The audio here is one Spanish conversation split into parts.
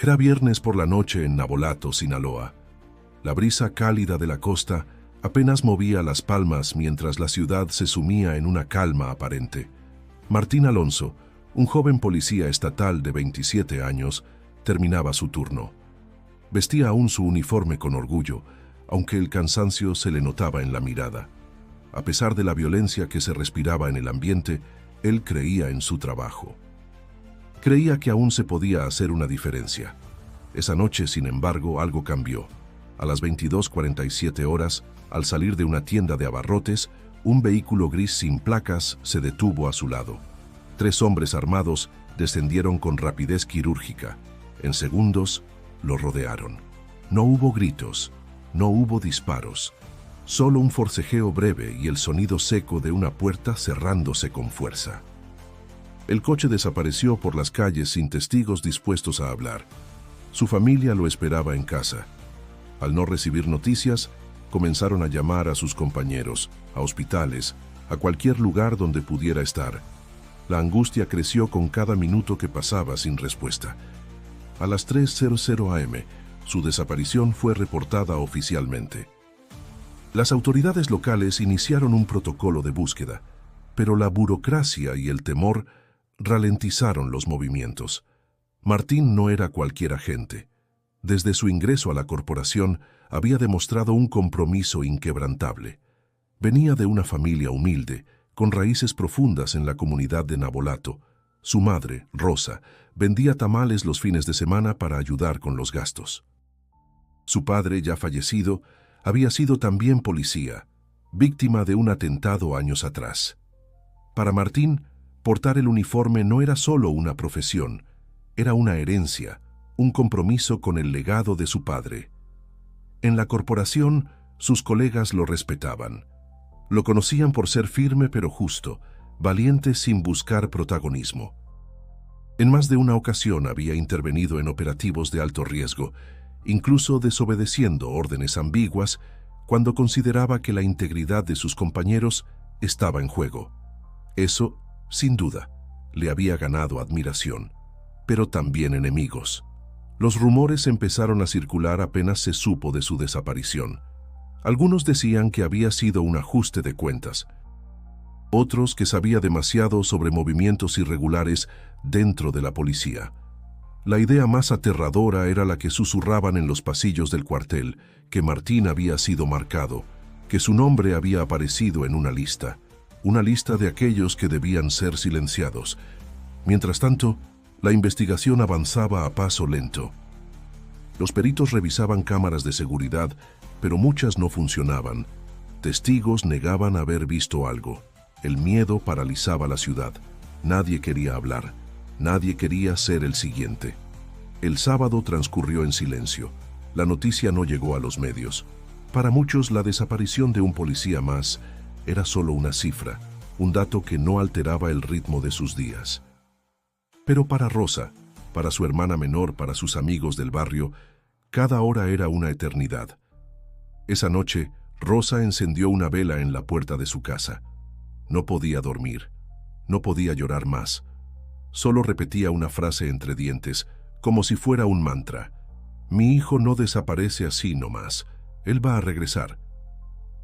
Era viernes por la noche en Navolato, Sinaloa. La brisa cálida de la costa apenas movía las palmas mientras la ciudad se sumía en una calma aparente. Martín Alonso, un joven policía estatal de 27 años, terminaba su turno. Vestía aún su uniforme con orgullo, aunque el cansancio se le notaba en la mirada. A pesar de la violencia que se respiraba en el ambiente, él creía en su trabajo. Creía que aún se podía hacer una diferencia. Esa noche, sin embargo, algo cambió. A las 22:47 horas, al salir de una tienda de abarrotes, un vehículo gris sin placas se detuvo a su lado. 3 hombres armados descendieron con rapidez quirúrgica. En segundos, lo rodearon. No hubo gritos, no hubo disparos. Solo un forcejeo breve y el sonido seco de una puerta cerrándose con fuerza. El coche desapareció por las calles sin testigos dispuestos a hablar. Su familia lo esperaba en casa. Al no recibir noticias, comenzaron a llamar a sus compañeros, a hospitales, a cualquier lugar donde pudiera estar. La angustia creció con cada minuto que pasaba sin respuesta. A las 3:00 am, su desaparición fue reportada oficialmente. Las autoridades locales iniciaron un protocolo de búsqueda, pero la burocracia y el temor ralentizaron los movimientos. Martín no era cualquier agente. Desde su ingreso a la corporación había demostrado un compromiso inquebrantable. Venía de una familia humilde, con raíces profundas en la comunidad de Navolato. Su madre, Rosa, vendía tamales los fines de semana para ayudar con los gastos. Su padre, ya fallecido, había sido también policía, víctima de un atentado años atrás. Para Martín, portar el uniforme no era solo una profesión, era una herencia, un compromiso con el legado de su padre. En la corporación, sus colegas lo respetaban. Lo conocían por ser firme pero justo, valiente sin buscar protagonismo. En más de una ocasión había intervenido en operativos de alto riesgo, incluso desobedeciendo órdenes ambiguas cuando consideraba que la integridad de sus compañeros estaba en juego. Eso, sin duda, le había ganado admiración, pero también enemigos. Los rumores empezaron a circular apenas se supo de su desaparición. Algunos decían que había sido un ajuste de cuentas. Otros que sabía demasiado sobre movimientos irregulares dentro de la policía. La idea más aterradora era la que susurraban en los pasillos del cuartel, que Martín había sido marcado, que su nombre había aparecido en una lista de aquellos que debían ser silenciados. Mientras tanto, la investigación avanzaba a paso lento. Los peritos revisaban cámaras de seguridad, pero muchas no funcionaban. Testigos negaban haber visto algo. El miedo paralizaba la ciudad. Nadie quería hablar. Nadie quería ser el siguiente. El sábado transcurrió en silencio. La noticia no llegó a los medios. Para muchos, la desaparición de un policía más era solo una cifra, un dato que no alteraba el ritmo de sus días. Pero para Rosa, para su hermana menor, para sus amigos del barrio, cada hora era una eternidad. Esa noche, Rosa encendió una vela en la puerta de su casa. No podía dormir, no podía llorar más. Solo repetía una frase entre dientes, como si fuera un mantra. Mi hijo no desaparece así nomás, él va a regresar.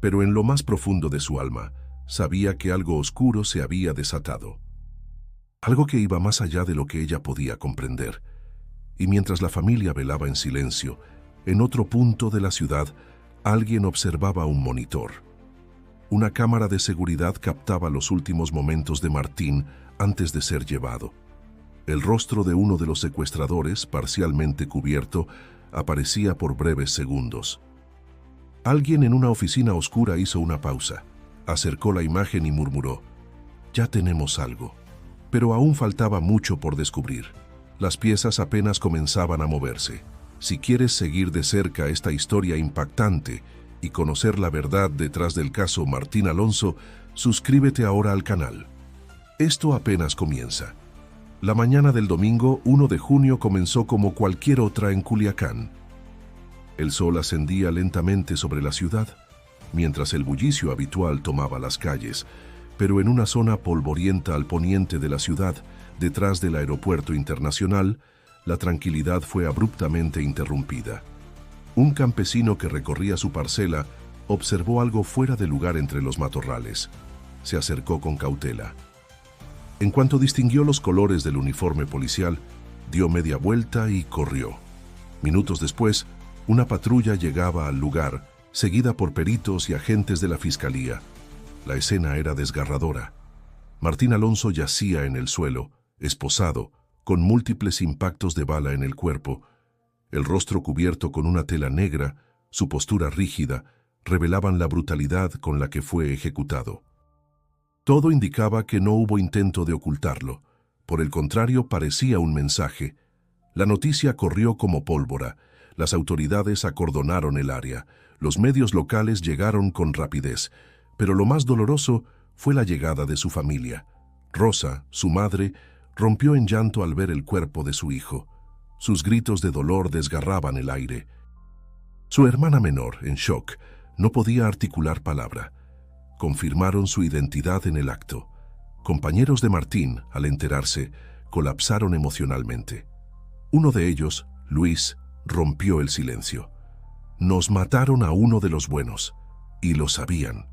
Pero en lo más profundo de su alma, sabía que algo oscuro se había desatado. Algo que iba más allá de lo que ella podía comprender. Y mientras la familia velaba en silencio, en otro punto de la ciudad, alguien observaba un monitor. Una cámara de seguridad captaba los últimos momentos de Martín antes de ser llevado. El rostro de uno de los secuestradores, parcialmente cubierto, aparecía por breves segundos. Alguien en una oficina oscura hizo una pausa, acercó la imagen y murmuró: «Ya tenemos algo». Pero aún faltaba mucho por descubrir. Las piezas apenas comenzaban a moverse. Si quieres seguir de cerca esta historia impactante y conocer la verdad detrás del caso Martín Alonso, suscríbete ahora al canal. Esto apenas comienza. La mañana del domingo 1 de junio comenzó como cualquier otra en Culiacán. El sol ascendía lentamente sobre la ciudad, mientras el bullicio habitual tomaba las calles, pero en una zona polvorienta al poniente de la ciudad, detrás del aeropuerto internacional, la tranquilidad fue abruptamente interrumpida. Un campesino que recorría su parcela observó algo fuera de lugar entre los matorrales. Se acercó con cautela. En cuanto distinguió los colores del uniforme policial, dio media vuelta y corrió. Minutos después, una patrulla llegaba al lugar, seguida por peritos y agentes de la fiscalía. La escena era desgarradora. Martín Alonso yacía en el suelo, esposado, con múltiples impactos de bala en el cuerpo. El rostro cubierto con una tela negra, su postura rígida, revelaban la brutalidad con la que fue ejecutado. Todo indicaba que no hubo intento de ocultarlo. Por el contrario, parecía un mensaje. La noticia corrió como pólvora. Las autoridades acordonaron el área. Los medios locales llegaron con rapidez. Pero lo más doloroso fue la llegada de su familia. Rosa, su madre, rompió en llanto al ver el cuerpo de su hijo. Sus gritos de dolor desgarraban el aire. Su hermana menor, en shock, no podía articular palabra. Confirmaron su identidad en el acto. Compañeros de Martín, al enterarse, colapsaron emocionalmente. Uno de ellos, Luis, rompió el silencio. Nos mataron a uno de los buenos, y lo sabían.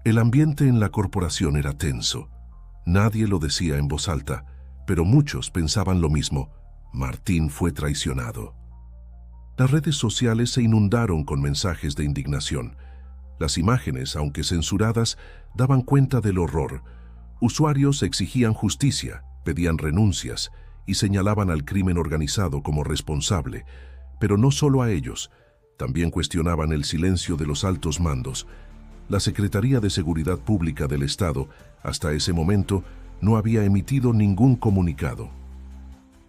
El ambiente en la corporación era tenso. Nadie lo decía en voz alta, pero muchos pensaban lo mismo. Martín fue traicionado. Las redes sociales se inundaron con mensajes de indignación. Las imágenes, aunque censuradas, daban cuenta del horror. Usuarios exigían justicia, pedían renuncias y señalaban al crimen organizado como responsable. Pero no solo a ellos, también cuestionaban el silencio de los altos mandos. La Secretaría de Seguridad Pública del Estado, hasta ese momento, no había emitido ningún comunicado.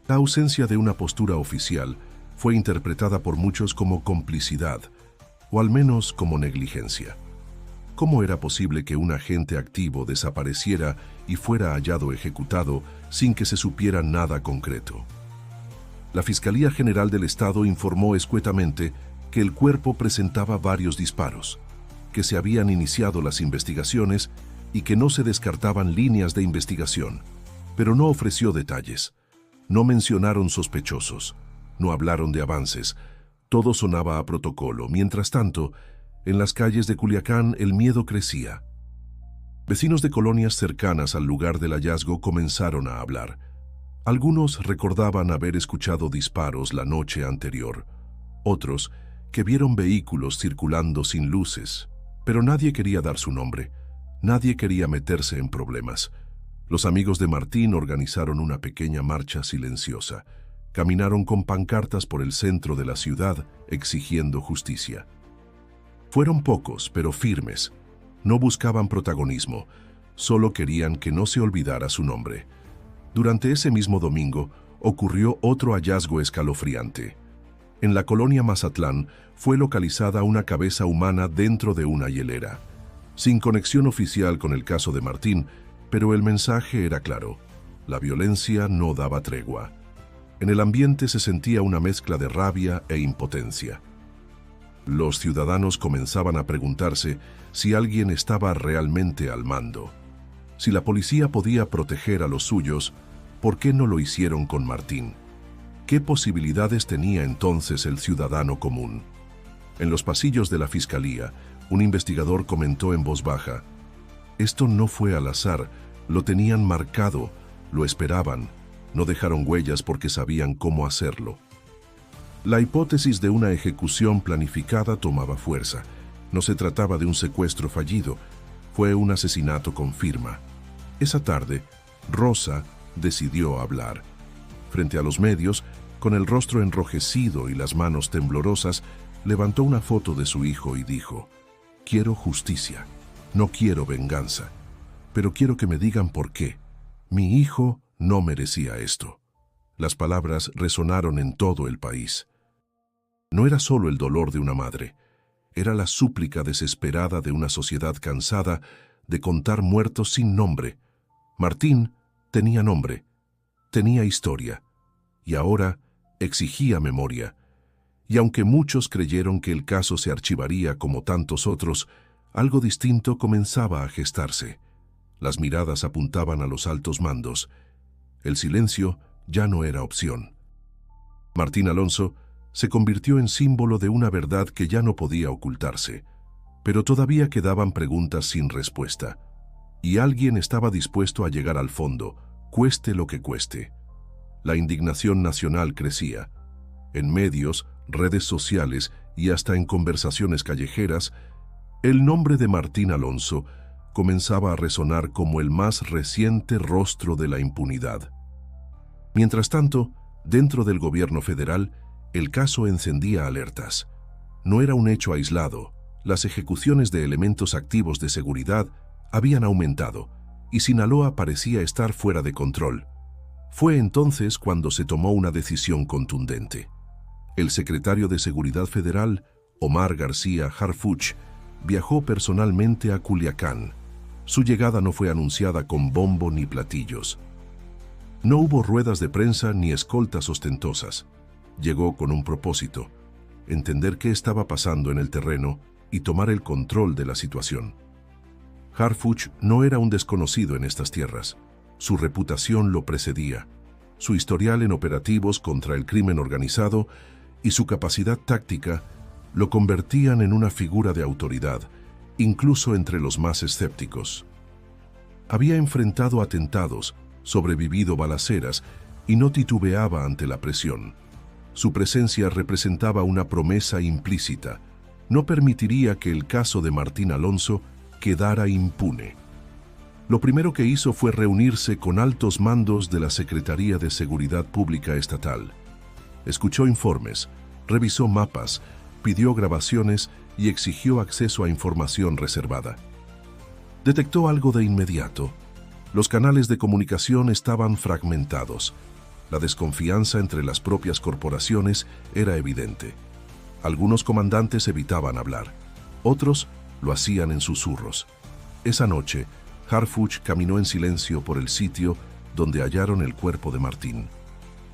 La ausencia de una postura oficial fue interpretada por muchos como complicidad, o al menos como negligencia. ¿Cómo era posible que un agente activo desapareciera y fuera hallado ejecutado sin que se supiera nada concreto? La Fiscalía General del Estado informó escuetamente que el cuerpo presentaba varios disparos, que se habían iniciado las investigaciones y que no se descartaban líneas de investigación, pero no ofreció detalles. No mencionaron sospechosos, no hablaron de avances. Todo sonaba a protocolo. Mientras tanto, en las calles de Culiacán el miedo crecía. Vecinos de colonias cercanas al lugar del hallazgo comenzaron a hablar. Algunos recordaban haber escuchado disparos la noche anterior. Otros, que vieron vehículos circulando sin luces. Pero nadie quería dar su nombre. Nadie quería meterse en problemas. Los amigos de Martín organizaron una pequeña marcha silenciosa. Caminaron con pancartas por el centro de la ciudad exigiendo justicia. Fueron pocos, pero firmes. No buscaban protagonismo, solo querían que no se olvidara su nombre. Durante ese mismo domingo ocurrió otro hallazgo escalofriante. En la colonia Mazatlán fue localizada una cabeza humana dentro de una hielera. Sin conexión oficial con el caso de Martín, pero el mensaje era claro. La violencia no daba tregua. En el ambiente se sentía una mezcla de rabia e impotencia. Los ciudadanos comenzaban a preguntarse si alguien estaba realmente al mando. Si la policía podía proteger a los suyos, ¿por qué no lo hicieron con Martín? ¿Qué posibilidades tenía entonces el ciudadano común? En los pasillos de la fiscalía, un investigador comentó en voz baja: «Esto no fue al azar, lo tenían marcado, lo esperaban, no dejaron huellas porque sabían cómo hacerlo». La hipótesis de una ejecución planificada tomaba fuerza. No se trataba de un secuestro fallido, fue un asesinato con firma. Esa tarde, Rosa decidió hablar. Frente a los medios, con el rostro enrojecido y las manos temblorosas, levantó una foto de su hijo y dijo: «Quiero justicia, no quiero venganza, pero quiero que me digan por qué. Mi hijo no merecía esto». Las palabras resonaron en todo el país. No era solo el dolor de una madre, era la súplica desesperada de una sociedad cansada de contar muertos sin nombre. Martín tenía nombre, tenía historia, y ahora exigía memoria. Y aunque muchos creyeron que el caso se archivaría como tantos otros, algo distinto comenzaba a gestarse. Las miradas apuntaban a los altos mandos. El silencio ya no era opción. Martín Alonso se convirtió en símbolo de una verdad que ya no podía ocultarse, pero todavía quedaban preguntas sin respuesta, y alguien estaba dispuesto a llegar al fondo, cueste lo que cueste. La indignación nacional crecía. En medios, redes sociales y hasta en conversaciones callejeras, el nombre de Martín Alonso comenzaba a resonar como el más reciente rostro de la impunidad. Mientras tanto, dentro del gobierno federal, el caso encendía alertas. No era un hecho aislado. Las ejecuciones de elementos activos de seguridad habían aumentado y Sinaloa parecía estar fuera de control. Fue entonces cuando se tomó una decisión contundente. El secretario de Seguridad Federal, Omar García Harfuch, viajó personalmente a Culiacán. Su llegada no fue anunciada con bombo ni platillos. No hubo ruedas de prensa ni escoltas ostentosas. Llegó con un propósito: entender qué estaba pasando en el terreno y tomar el control de la situación. Harfuch no era un desconocido en estas tierras. Su reputación lo precedía. Su historial en operativos contra el crimen organizado y su capacidad táctica lo convertían en una figura de autoridad, incluso entre los más escépticos. Había enfrentado atentados, sobrevivido balaceras y no titubeaba ante la presión. Su presencia representaba una promesa implícita: no permitiría que el caso de Martín Alonso quedara impune. Lo primero que hizo fue reunirse con altos mandos de la Secretaría de Seguridad Pública Estatal. Escuchó informes, revisó mapas, pidió grabaciones y exigió acceso a información reservada. Detectó algo de inmediato. Los canales de comunicación estaban fragmentados. La desconfianza entre las propias corporaciones era evidente. Algunos comandantes evitaban hablar, otros lo hacían en susurros. Esa noche, Harfuch caminó en silencio por el sitio donde hallaron el cuerpo de Martín.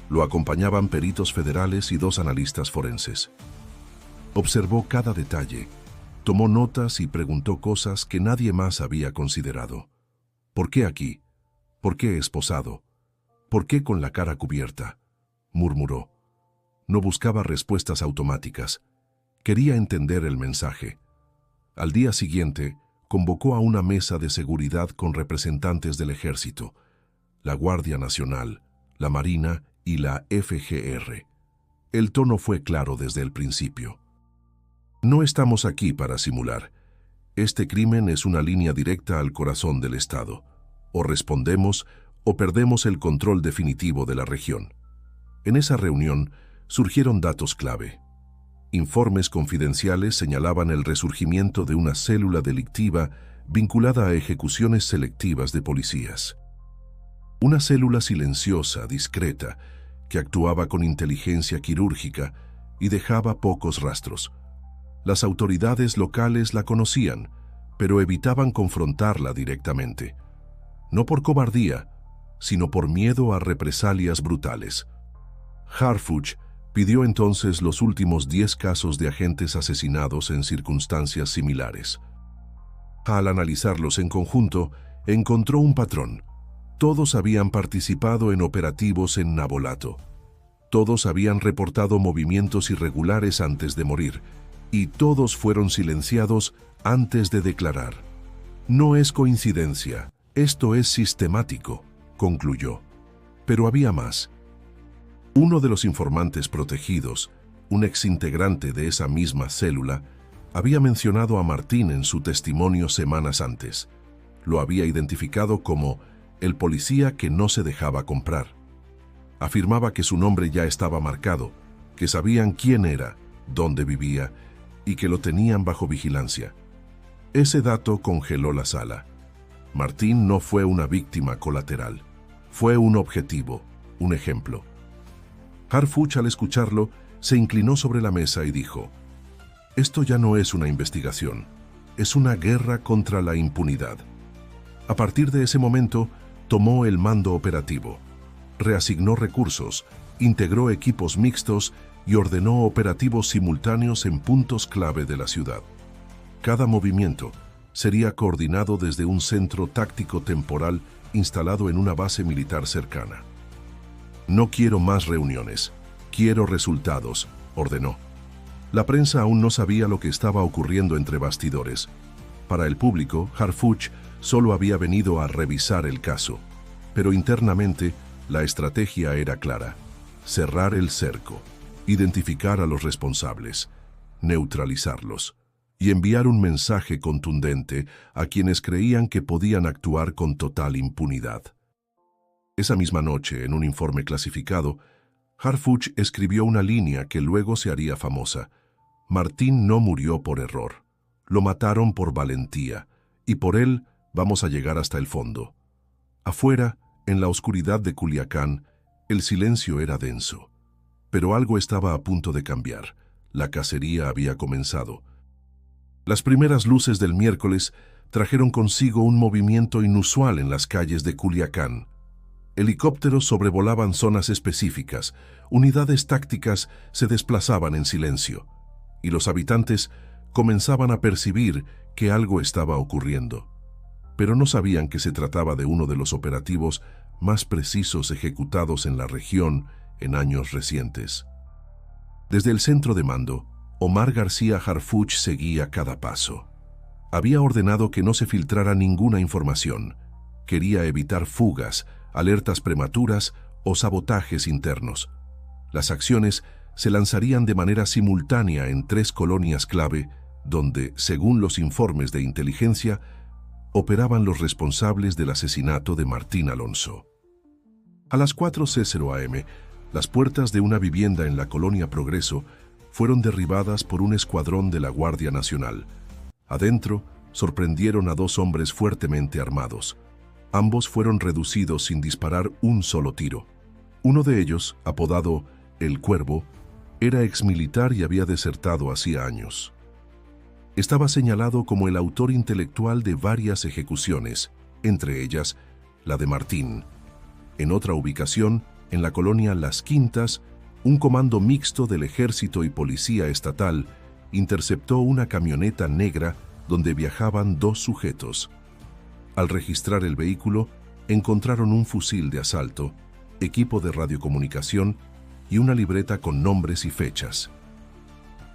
Lo acompañaban peritos federales y 2 analistas forenses. Observó cada detalle, tomó notas y preguntó cosas que nadie más había considerado. ¿Por qué aquí? ¿Por qué esposado? ¿Por qué con la cara cubierta?, murmuró. No buscaba respuestas automáticas. Quería entender el mensaje. Al día siguiente, convocó a una mesa de seguridad con representantes del Ejército, la Guardia Nacional, la Marina y la FGR. El tono fue claro desde el principio. No estamos aquí para simular. Este crimen es una línea directa al corazón del Estado. O respondemos o perdemos el control definitivo de la región. En esa reunión surgieron datos clave. Informes confidenciales señalaban el resurgimiento de una célula delictiva vinculada a ejecuciones selectivas de policías. Una célula silenciosa, discreta, que actuaba con inteligencia quirúrgica y dejaba pocos rastros. Las autoridades locales la conocían, pero evitaban confrontarla directamente. No por cobardía, sino por miedo a represalias brutales. Harfuch pidió entonces los últimos 10 casos de agentes asesinados en circunstancias similares. Al analizarlos en conjunto, encontró un patrón. Todos habían participado en operativos en Navolato. Todos habían reportado movimientos irregulares antes de morir, y todos fueron silenciados antes de declarar. No es coincidencia, esto es sistemático, concluyó. Pero había más. Uno de los informantes protegidos, un exintegrante de esa misma célula, había mencionado a Martín en su testimonio semanas antes. Lo había identificado como el policía que no se dejaba comprar. Afirmaba que su nombre ya estaba marcado, que sabían quién era, dónde vivía y que lo tenían bajo vigilancia. Ese dato congeló la sala. Martín no fue una víctima colateral. Fue un objetivo, un ejemplo. Harfuch, al escucharlo, se inclinó sobre la mesa y dijo: «Esto ya no es una investigación, es una guerra contra la impunidad». A partir de ese momento, tomó el mando operativo. Reasignó recursos, integró equipos mixtos y ordenó operativos simultáneos en puntos clave de la ciudad. Cada movimiento sería coordinado desde un centro táctico temporal instalado en una base militar cercana. «No quiero más reuniones, Quiero resultados, ordenó. La prensa aún no sabía lo que estaba ocurriendo entre bastidores. Para el público, Harfuch solo había venido a revisar el caso, pero internamente la estrategia era clara: cerrar el cerco, identificar a los responsables, neutralizarlos y enviar un mensaje contundente a quienes creían que podían actuar con total impunidad. Esa misma noche, en un informe clasificado, Harfuch escribió una línea que luego se haría famosa: Martín no murió por error, lo mataron por valentía, y por él vamos a llegar hasta el fondo. Afuera, en la oscuridad de Culiacán, el silencio era denso. Pero algo estaba a punto de cambiar. La cacería había comenzado. Las primeras luces del miércoles trajeron consigo un movimiento inusual en las calles de Culiacán. Helicópteros sobrevolaban zonas específicas, unidades tácticas se desplazaban en silencio, y los habitantes comenzaban a percibir que algo estaba ocurriendo. Pero no sabían que se trataba de uno de los operativos más precisos ejecutados en la región en años recientes. Desde el centro de mando, Omar García Harfuch seguía cada paso. Había ordenado que no se filtrara ninguna información. Quería evitar fugas, alertas prematuras o sabotajes internos. Las acciones se lanzarían de manera simultánea en 3 colonias clave, donde, según los informes de inteligencia, operaban los responsables del asesinato de Martín Alonso. A las 4:00 am, las puertas de una vivienda en la colonia Progreso fueron derribadas por un escuadrón de la Guardia Nacional. Adentro, sorprendieron a 2 hombres fuertemente armados. Ambos fueron reducidos sin disparar un solo tiro. Uno de ellos, apodado El Cuervo, era exmilitar y había desertado hacía años. Estaba señalado como el autor intelectual de varias ejecuciones, entre ellas la de Martín. En otra ubicación, en la colonia Las Quintas, un comando mixto del Ejército y Policía Estatal interceptó una camioneta negra donde viajaban 2 sujetos. Al registrar el vehículo, encontraron un fusil de asalto, equipo de radiocomunicación y una libreta con nombres y fechas.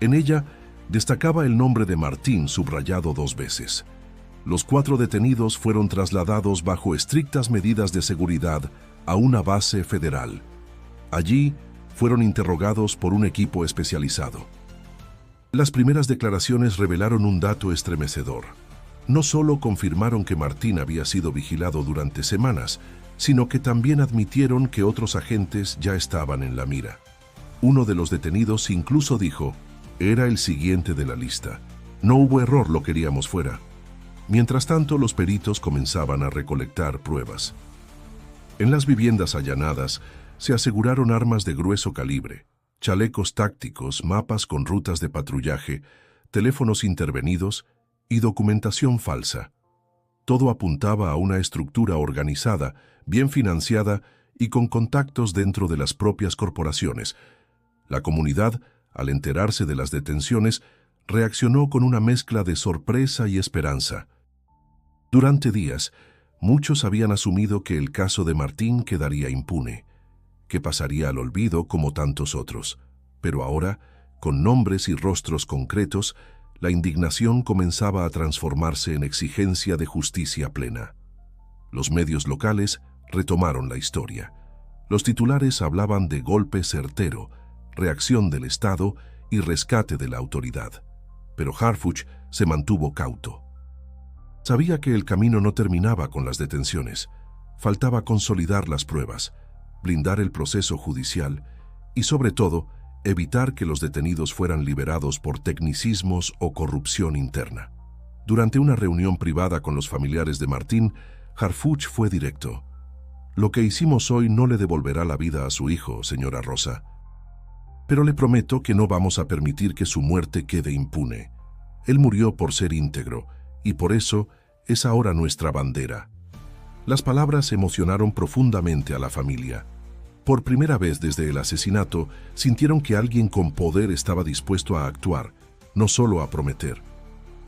En ella destacaba el nombre de Martín subrayado 2 veces. Los 4 detenidos fueron trasladados bajo estrictas medidas de seguridad a una base federal. Allí fueron interrogados por un equipo especializado. Las primeras declaraciones revelaron un dato estremecedor. No solo confirmaron que Martín había sido vigilado durante semanas, sino que también admitieron que otros agentes ya estaban en la mira. Uno de los detenidos incluso dijo: era el siguiente de la lista. No hubo error, lo queríamos fuera. Mientras tanto, los peritos comenzaban a recolectar pruebas. En las viviendas allanadas, se aseguraron armas de grueso calibre, chalecos tácticos, mapas con rutas de patrullaje, teléfonos intervenidos y documentación falsa. Todo apuntaba a una estructura organizada, bien financiada y con contactos dentro de las propias corporaciones. La comunidad, al enterarse de las detenciones, reaccionó con una mezcla de sorpresa y esperanza. Durante días, muchos habían asumido que el caso de Martín quedaría impune, que pasaría al olvido como tantos otros. Pero ahora, con nombres y rostros concretos, la indignación comenzaba a transformarse en exigencia de justicia plena. Los medios locales retomaron la historia. Los titulares hablaban de golpe certero, reacción del Estado y rescate de la autoridad. Pero Harfuch se mantuvo cauto. Sabía que el camino no terminaba con las detenciones. Faltaba consolidar las pruebas, blindar el proceso judicial y, sobre todo, evitar que los detenidos fueran liberados por tecnicismos o corrupción interna. Durante una reunión privada con los familiares de Martín, Harfuch fue directo. Lo que hicimos hoy no le devolverá la vida a su hijo, señora Rosa. Pero le prometo que no vamos a permitir que su muerte quede impune. Él murió por ser íntegro, y por eso es ahora nuestra bandera. Las palabras emocionaron profundamente a la familia. Por primera vez desde el asesinato, sintieron que alguien con poder estaba dispuesto a actuar, no solo a prometer.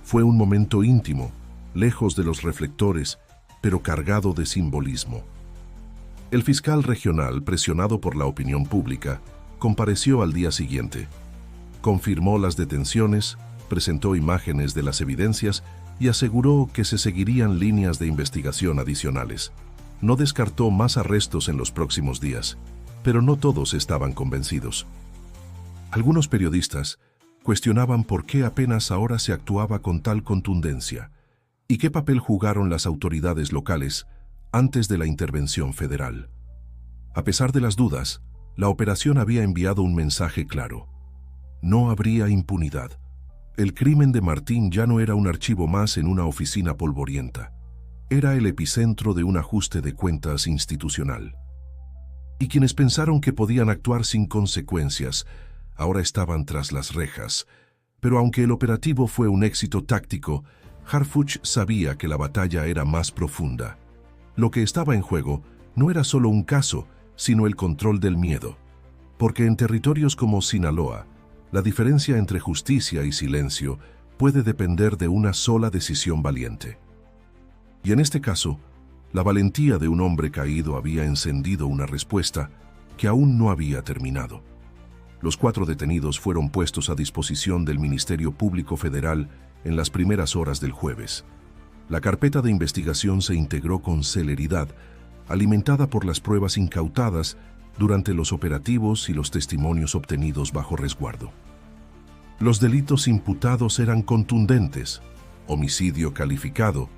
Fue un momento íntimo, lejos de los reflectores, pero cargado de simbolismo. El fiscal regional, presionado por la opinión pública, compareció al día siguiente. Confirmó las detenciones, presentó imágenes de las evidencias y aseguró que se seguirían líneas de investigación adicionales. No descartó más arrestos en los próximos días, pero no todos estaban convencidos. Algunos periodistas cuestionaban por qué apenas ahora se actuaba con tal contundencia y qué papel jugaron las autoridades locales antes de la intervención federal. A pesar de las dudas, la operación había enviado un mensaje claro. No habría impunidad. El crimen de Martín ya no era un archivo más en una oficina polvorienta. Era el epicentro de un ajuste de cuentas institucional. Y quienes pensaron que podían actuar sin consecuencias, ahora estaban tras las rejas. Pero aunque el operativo fue un éxito táctico, Harfuch sabía que la batalla era más profunda. Lo que estaba en juego no era solo un caso, sino el control del miedo. Porque en territorios como Sinaloa, la diferencia entre justicia y silencio puede depender de una sola decisión valiente. Y en este caso, la valentía de un hombre caído había encendido una respuesta que aún no había terminado. Los 4 detenidos fueron puestos a disposición del Ministerio Público Federal en las primeras horas del jueves. La carpeta de investigación se integró con celeridad, alimentada por las pruebas incautadas durante los operativos y los testimonios obtenidos bajo resguardo. Los delitos imputados eran contundentes: homicidio calificado,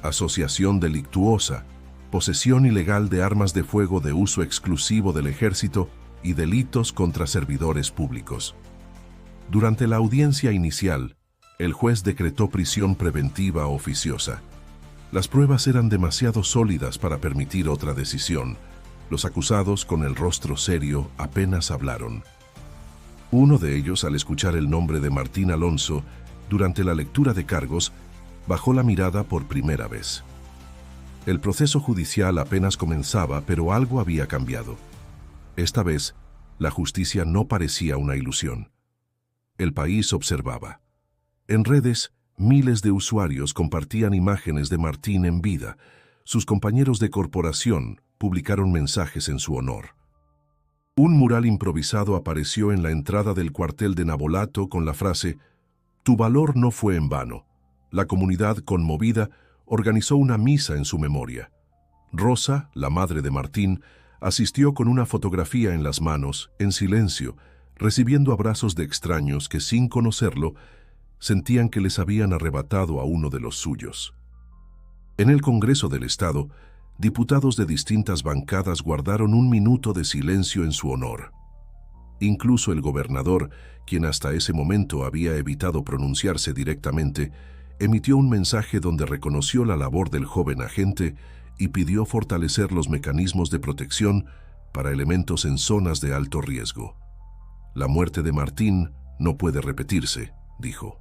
asociación delictuosa, posesión ilegal de armas de fuego de uso exclusivo del ejército y delitos contra servidores públicos. Durante la audiencia inicial, el juez decretó prisión preventiva oficiosa. Las pruebas eran demasiado sólidas para permitir otra decisión. Los acusados, con el rostro serio, apenas hablaron. Uno de ellos, al escuchar el nombre de Martín Alonso, durante la lectura de cargos, bajó la mirada por primera vez. El proceso judicial apenas comenzaba, pero algo había cambiado. Esta vez, la justicia no parecía una ilusión. El país observaba. En redes, miles de usuarios compartían imágenes de Martín en vida. Sus compañeros de corporación publicaron mensajes en su honor. Un mural improvisado apareció en la entrada del cuartel de Navolato con la frase: «Tu valor no fue en vano». La comunidad, conmovida, organizó una misa en su memoria. Rosa, la madre de Martín, asistió con una fotografía en las manos, en silencio, recibiendo abrazos de extraños que, sin conocerlo, sentían que les habían arrebatado a uno de los suyos. En el Congreso del Estado, diputados de distintas bancadas guardaron un minuto de silencio en su honor. Incluso el gobernador, quien hasta ese momento había evitado pronunciarse directamente, emitió un mensaje donde reconoció la labor del joven agente y pidió fortalecer los mecanismos de protección para elementos en zonas de alto riesgo. «La muerte de Martín no puede repetirse», dijo.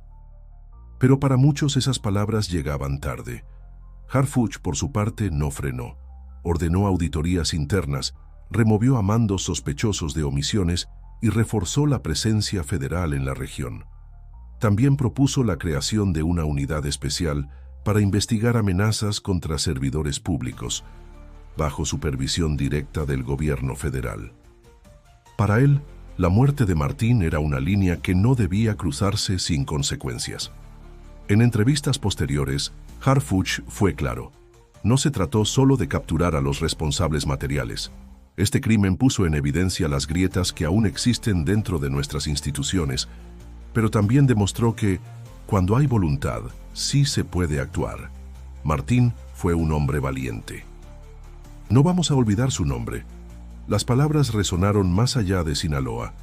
Pero para muchos esas palabras llegaban tarde. Harfuch, por su parte, no frenó. Ordenó auditorías internas, removió a mandos sospechosos de omisiones y reforzó la presencia federal en la región. También propuso la creación de una unidad especial para investigar amenazas contra servidores públicos, bajo supervisión directa del gobierno federal. Para él, la muerte de Martín era una línea que no debía cruzarse sin consecuencias. En entrevistas posteriores, Harfuch fue claro. No se trató solo de capturar a los responsables materiales. Este crimen puso en evidencia las grietas que aún existen dentro de nuestras instituciones, pero también demostró que, cuando hay voluntad, sí se puede actuar. Martín fue un hombre valiente. No vamos a olvidar su nombre. Las palabras resonaron más allá de Sinaloa.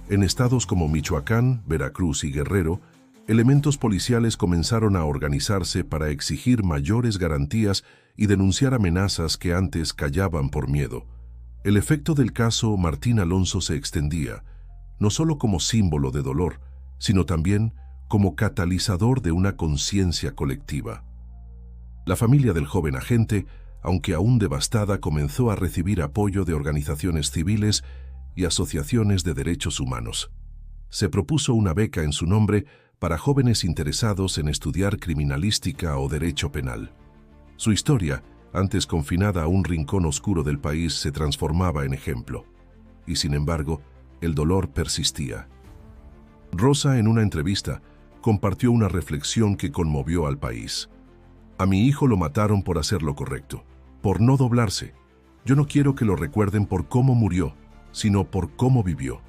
En estados como Michoacán, Veracruz y Guerrero, elementos policiales comenzaron a organizarse para exigir mayores garantías y denunciar amenazas que antes callaban por miedo. El efecto del caso Martín Alonso se extendía, no solo como símbolo de dolor, sino también como catalizador de una conciencia colectiva. La familia del joven agente, aunque aún devastada, comenzó a recibir apoyo de organizaciones civiles y asociaciones de derechos humanos. Se propuso una beca en su nombre para jóvenes interesados en estudiar criminalística o derecho penal. Su historia, antes confinada a un rincón oscuro del país, se transformaba en ejemplo. Y sin embargo, el dolor persistía. Rosa, en una entrevista, compartió una reflexión que conmovió al país. A mi hijo lo mataron por hacer lo correcto, por no doblarse. Yo no quiero que lo recuerden por cómo murió, sino por cómo vivió.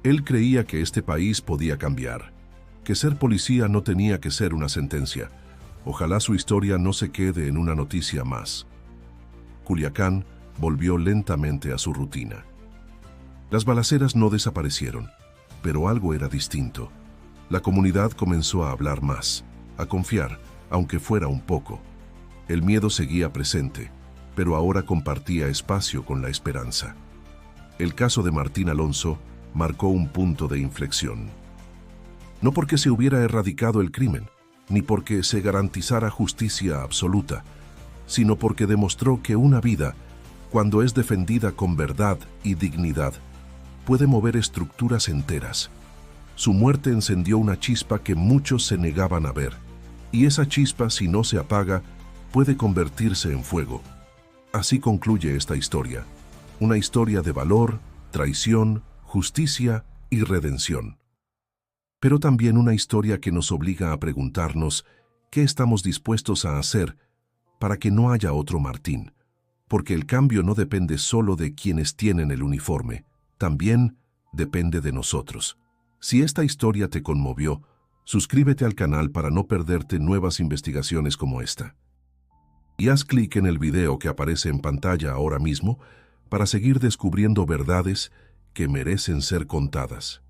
Él creía que este país podía cambiar, que ser policía no tenía que ser una sentencia. Ojalá su historia no se quede en una noticia más. Culiacán volvió lentamente a su rutina. Las balaceras no desaparecieron, pero algo era distinto. La comunidad comenzó a hablar más, a confiar, aunque fuera un poco. El miedo seguía presente, pero ahora compartía espacio con la esperanza. El caso de Martín Alonso marcó un punto de inflexión. No porque se hubiera erradicado el crimen, ni porque se garantizara justicia absoluta, sino porque demostró que una vida, cuando es defendida con verdad y dignidad, puede mover estructuras enteras. Su muerte encendió una chispa que muchos se negaban a ver, y esa chispa, si no se apaga, puede convertirse en fuego. Así concluye esta historia, una historia de valor, traición, justicia y redención. Pero también una historia que nos obliga a preguntarnos qué estamos dispuestos a hacer para que no haya otro Martín, porque el cambio no depende solo de quienes tienen el uniforme, también depende de nosotros. Si esta historia te conmovió, suscríbete al canal para no perderte nuevas investigaciones como esta. Y haz clic en el video que aparece en pantalla ahora mismo para seguir descubriendo verdades que merecen ser contadas.